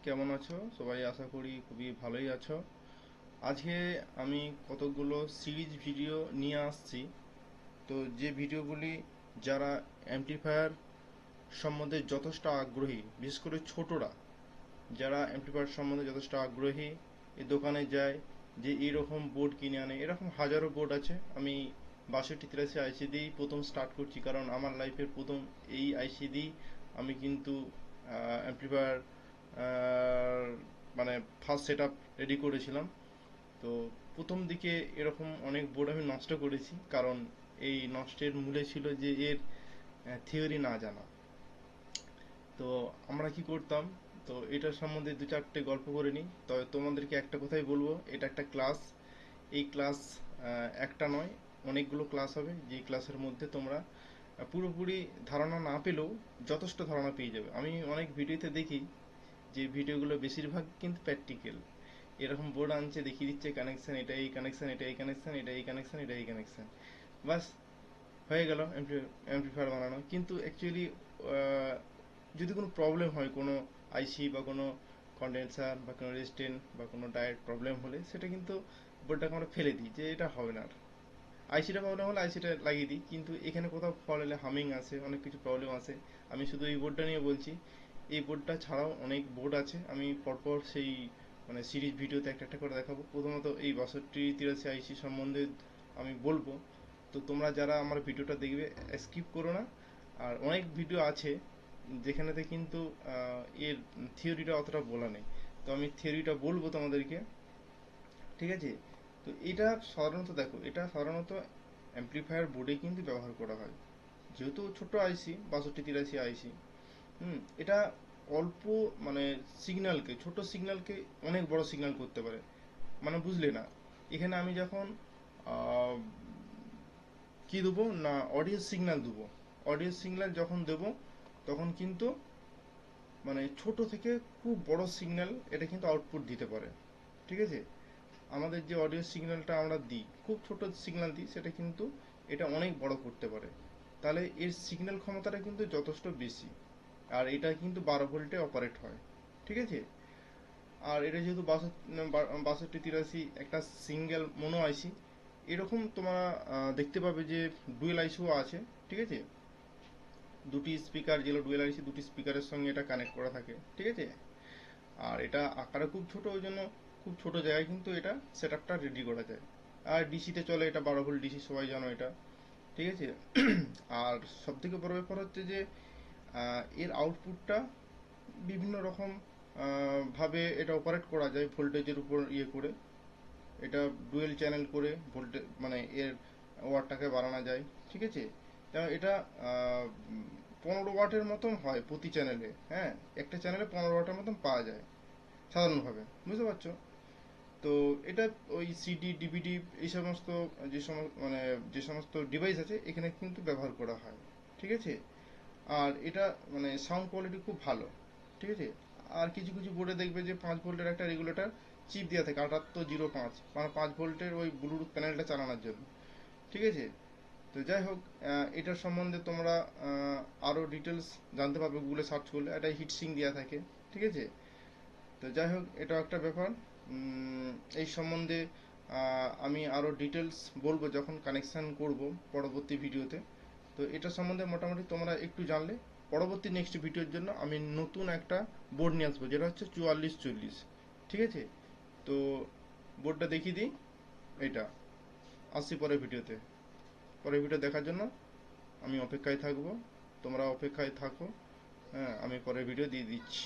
কেমন আছো সবাই? আশা করি খুবই ভালোই আছো। আজকে আমি কতগুলো সিরিজ ভিডিও নিয়ে আসছি। তো যে ভিডিওগুলি যারা অ্যাম্প্লিফায়ার সম্বন্ধে যথেষ্ট আগ্রহী, বিশেষ করে ছোটরা যারা অ্যাম্প্লিফায়ার সম্বন্ধে যথেষ্ট আগ্রহী, এই দোকানে যায় যে এইরকম বোর্ড কিনে আনে। এরকম হাজারো বোর্ড আছে। আমি 6283 আইসি দিয়েই প্রথম স্টার্ট করছি, কারণ আমার লাইফের প্রথম এই আইসি দিই আমি কিন্তু অ্যাম্প্লিফায়ার মানে ফার্স্ট সেট আপ রেডি করেছিলাম। তো প্রথম দিকে এরকম অনেক বোর্ড আমি নষ্ট করেছি, কারণ এই নষ্টের মূলে ছিল যে এর থিওরি না জানা। তো আমরা কি করতাম, তো এটার সম্বন্ধে দু চারটে গল্প করে নিই। তবে তোমাদেরকে একটা কথাই বলবো, এটা একটা ক্লাস। এই ক্লাস একটা নয়, অনেকগুলো ক্লাস হবে, যে ক্লাসের মধ্যে তোমরা পুরোপুরি ধারণা না পেলেও যথেষ্ট ধারণা পেয়ে যাবে। আমি অনেক ভিডিওতে দেখি যে ভিডিওগুলো বেশিরভাগ কিন্তু প্র্যাকটিক্যাল। এরকম বোর্ড আনছে, দেখিয়ে দিচ্ছে কানেকশন এটা এই কানেকশন, এটা এই কানেকশন, এটা এই কানেকশন, এটা এই কানেকশন, বাস হয়ে গেল অ্যাম্প্লিফায়ার বানানো। কিন্তু অ্যাকচুয়ালি যদি কোনো প্রবলেম হয়, কোনো আইসি বা কোনো কন্ডেন্সার বা কোনো রেজিস্ট্যান্ট বা কোনো ডায়েট প্রবলেম হলে, সেটা কিন্তু বোর্ডটাকে আমরা ফেলে দিই যে এটা হবে না আর। আইসিটা প্রবলেম হলে আইসিটা লাগিয়ে দিই, কিন্তু এখানে কোথাও ফল এলে হামিং আসে, অনেক কিছু প্রবলেম আসে। আমি শুধু এই বোর্ডটা নিয়ে বলছি। এই বোর্ডটা ছাড়াও অনেক বোর্ড আছে, আমি পরপর সেই মানে সিরিজ ভিডিওতে একটা একটা করে দেখাবো। প্রথমত এই 6283 আইসি সম্বন্ধে আমি বলবো। তো তোমরা যারা আমার ভিডিওটা দেখবে, স্কিপ করো না। আর অনেক ভিডিও আছে যেখানেতে কিন্তু এর থিওরিটা অতটা বলা নেই। তো আমি থিওরিটা বলবো তোমাদেরকে, ঠিক আছে? তো এটা সাধারণত দেখো, এটা সাধারণত অ্যাম্প্লিফায়ার বোর্ডে কিন্তু ব্যবহার করা হয়। যেহেতু ছোট আইসি, 6283 আইসি, এটা অল্প মানে সিগন্যালকে, ছোট সিগন্যালকে অনেক বড় সিগন্যাল করতে পারে। মানে বুঝলে না? এখানে আমি যখন আহ, কি দেবো না, অডিও সিগন্যাল দেবো। অডিও সিগন্যাল যখন দেবো, তখন কিন্তু মানে ছোট থেকে খুব বড় সিগন্যাল এটা কিন্তু আউটপুট দিতে পারে, ঠিক আছে? আমাদের যে অডিও সিগন্যালটা আমরা দিই, খুব ছোট সিগন্যাল দিই, সেটা কিন্তু এটা অনেক বড় করতে পারে। তাহলে এর সিগন্যাল ক্ষমতাটা কিন্তু যথেষ্ট বেশি। আর এটা কিন্তু 12 ভোল্টে অপারেট হয়, ঠিক আছে? আর এটা যেহেতু 6283 একটা সিঙ্গেল মোনো আইসি, এরকম তোমরা দেখতে পাবে যে ডুয়েল আইসিও আছে, ঠিক আছে? দুটি স্পিকার, যেগুলো ডুয়েল আইসি, দুটি স্পিকারের সঙ্গে এটা কানেক্ট করা থাকে, ঠিক আছে? আর এটা আকারে খুব ছোট, ওই জন্য খুব ছোট জায়গায় কিন্তু এটা সেট আপটা রেডি করা যায়। আর ডিসিতে চলে, এটা 12 ভোল্ট ডিসি, সবাই জানো এটা, ঠিক আছে? আর সব থেকে বড় ব্যাপার হচ্ছে যে এর আউটপুটটা বিভিন্ন রকম ভাবে এটা অপারেট করা যায়, ভোল্টেজের উপর ইয়ে করে। এটা ডুয়েল চ্যানেল করে ভোল্টেজ মানে এর ওয়াটটাকে বাড়ানো যায়, ঠিক আছে? যেমন এটা 15 ওয়াটের মতন হয় প্রতি চ্যানেলে, হ্যাঁ। একটা চ্যানেলে 15 ওয়াটের মতন পাওয়া যায় সাধারণভাবে, বুঝতে পারছো? তো এটা ওই সিডি ডিভিডি এই সমস্ত মানে যে সমস্ত ডিভাইস আছে এখানে কিন্তু ব্যবহার করা হয়, ঠিক আছে? আর এটা মানে সাউন্ড কোয়ালিটি খুব ভালো, ঠিক আছে? আর কিছু কিছু বোর্ডে দেখবে যে 5 ভোল্টের একটা রেগুলেটর চিপ দেওয়া থাকে, 7805, মানে 5 ভোল্টের ওই ব্লুটুথ প্যানেলটা চালানোর জন্য, ঠিক আছে? তো যাই হোক, এটার সম্বন্ধে তোমরা আরও ডিটেলস জানতে পারবে গুগলে সার্চ করলে, এটা হিটসিং দেওয়া থাকে, ঠিক আছে? তো যাই হোক, এটা একটা ব্যাপার। এই সম্বন্ধে আমি আরও ডিটেলস বলবো যখন কানেকশান করব পরবর্তী ভিডিওতে। তো এটা সম্বন্ধে মোটামুটি তোমরা একটু জানলে, পরবর্তী নেক্সট ভিডিওর জন্য আমি নতুন একটা বোর্ড নিয়ে আসবো, যেটা হচ্ছে 4440, ঠিক আছে? তো বোর্ডটা দেখিয়ে দিই, এটা আসছি পরের ভিডিওতে। পরের ভিডিও দেখার জন্য আমি অপেক্ষায় থাকবো, তোমরা অপেক্ষায় থাকো। হ্যাঁ, আমি পরের ভিডিও দিয়ে দিচ্ছি।